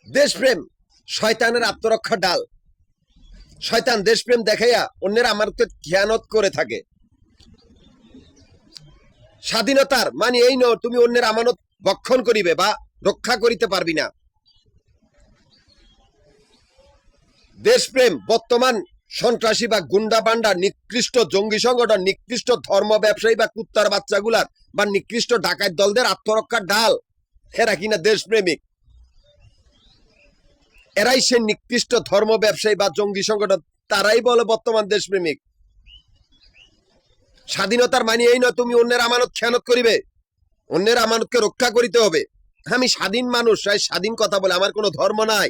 দেশপ্রেম শয়তানের আত্মরক্ষা ডাল। শয়তান দেশপ্রেম দেখাইয়া অন্যের আমানতকে খেয়ানত করে থাকে। স্বাধীনতার মানে এই নয় তুমি অন্যের আমানত ভক্ষণ করিবে বা রক্ষা করিতে পারবি না। দেশপ্রেম বর্তমান সন্ত্রাসী বা গুন্ডা বান্ডা, নিকৃষ্ট জঙ্গি সংগঠন, নিকৃষ্ট ধর্ম ব্যবসায়ী বা কুত্তার বাচ্চাগুলার বা নিকৃষ্ট ডাকাত দলদের আত্মরক্ষার ডাল। এরা কিনা দেশপ্রেমিক, এরাই সে নিকৃষ্ট ধর্ম ব্যবসায়ী বা জঙ্গি সংগঠন, তারাই বলে বর্তমান দেশপ্রেমিক। স্বাধীনতার মানে এই নয় তুমি অন্যের আমানত খেয়ানত করিবে, অন্যের আমানতকে রক্ষা করিতে হবে। আমি স্বাধীন মানুষ, স্বাধীন কথা বলে, আমার কোনো ধর্ম নাই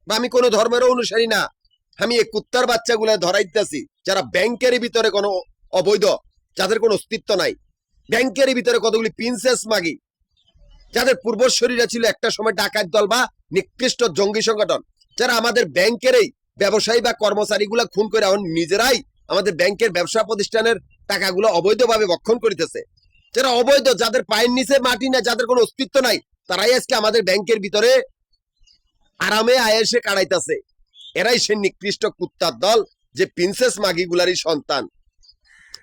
বা আমি কোনো ধর্মেরও অনুসারী না। আমি এই কুত্তার বাচ্চাগুলা ধরাইতেছি যারা ব্যাংকের ভিতরে কোনো অবৈধ, যাদের কোনো অস্তিত্ব নাই। ব্যাংকের ভিতরে কতগুলি প্রিন্সেস মাগি, যাদের পূর্বশরীরা ছিল একটা সময় ডাকাত দল বা নিকৃষ্ট জঙ্গি সংগঠন, যারা আমাদের ব্যাংকেরই ব্যবসায়ী বা কর্মচারীগুলা খুন করে এখন নিজেরাই আমাদের ব্যাংকের ব্যবসা প্রতিষ্ঠানের টাকাগুলো অবৈধভাবে ভক্ষণ করিতেছে। যারা অবৈধ, যাদের পায়ের নিচে মাটি না, যাদের কোনো অস্তিত্ব নাই, তারাই আজকে আমাদের ব্যাংকের ভিতরে আরামে আয়েসে কাটাইতেছে। এরাই সে নিকৃষ্ট কুত্তার দল, যে প্রিন্সেস মাগিগুলারই সন্তান।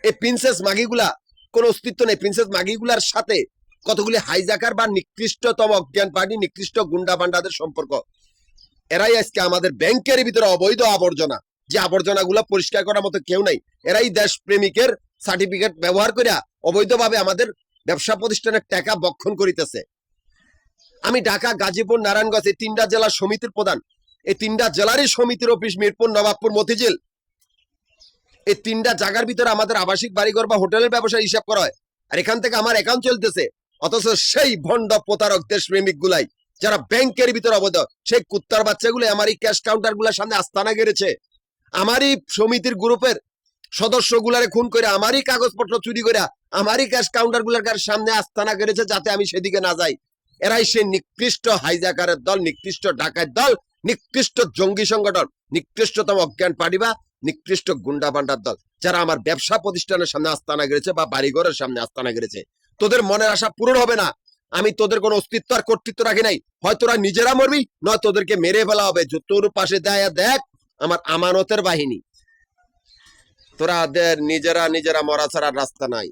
এই প্রিন্সেস মাগিগুলা কোন অস্তিত্ব নেই। প্রিন্সেস মাগিগুলার সাথে কতগুলি হাইজাকার বা নিকৃষ্টতম অজ্ঞান পার্টি, নিকৃষ্ট গুন্ডা বান্ডাদের সম্পর্ক। এরাই আজকে আমাদের ব্যাংকের ভিতরে অবৈধ আবর্জনা, যে আবর্জনাগুলো পরিষ্কার করার মতো কেউ নাই, এরাই দেশ প্রেমিকের সার্টিফিকেট ব্যবহার করে অবৈধভাবে আমাদের ব্যবসা প্রতিষ্ঠানের টাকা বক্ষণ করিতেছে। আমি ঢাকা, গাজীপুর, নারায়ণগঞ্জ এই তিনটা জেলার সমিতির প্রধান। এই তিনটা জেলারই সমিতির অফিস মিরপুর, নবাবপুর, মতিঝিল। এই তিনটা জায়গার ভিতরে আমাদের আবাসিক বাড়িঘর বা হোটেলের ব্যবসা হিসাব করা হয়, আর এখান থেকে আমার অ্যাকাউন্ট চলতেছে। অথচ সেই ভণ্ড প্রতারক দেশপ্রেমিক গুলাই, যারা ব্যাংকের ভিতরে অবৈধ, সেই কুত্তার বাচ্চাগুলো আমারই ক্যাশ কাউন্টার গুলার সামনে আস্তানা গেড়েছে। আমারই সমিতির গ্রুপের সদস্য গুলারে খুন করে, আমারই কাগজপত্র চুরি করে, আমারই ক্যাশ কাউন্টার গুলার সামনে আস্তানা গেড়েছে, যাতে আমি সেদিকে না যাই। এরাই সে নিকৃষ্ট হাইজাকারের দল, নিকৃষ্ট ডাকাত দল, নিকৃষ্ট জঙ্গি সংগঠন, নিকৃষ্টতম অজ্ঞান পার্টি বা নিকৃষ্ট গুন্ডা বান্ডার দল, যারা আমার ব্যবসা প্রতিষ্ঠানের সামনে আস্তানা গেড়েছে বা বাড়িঘরের সামনে আস্তানা গেড়েছে। তোদের মনের আশা পূরণ হবে না। আমি তোদের কোনো অস্তিত্ব আর কর্তৃত্ব রাখি নাই। হয় তোরা নিজেরা মরবি, নয় তোদেরকে মেরে ফেলা হবে। তোর পাশে দেয় দেখ আমার আমানতের বাহিনী। তোরা নিজেরা নিজেরা মরা ছাড়ার রাস্তা নাই।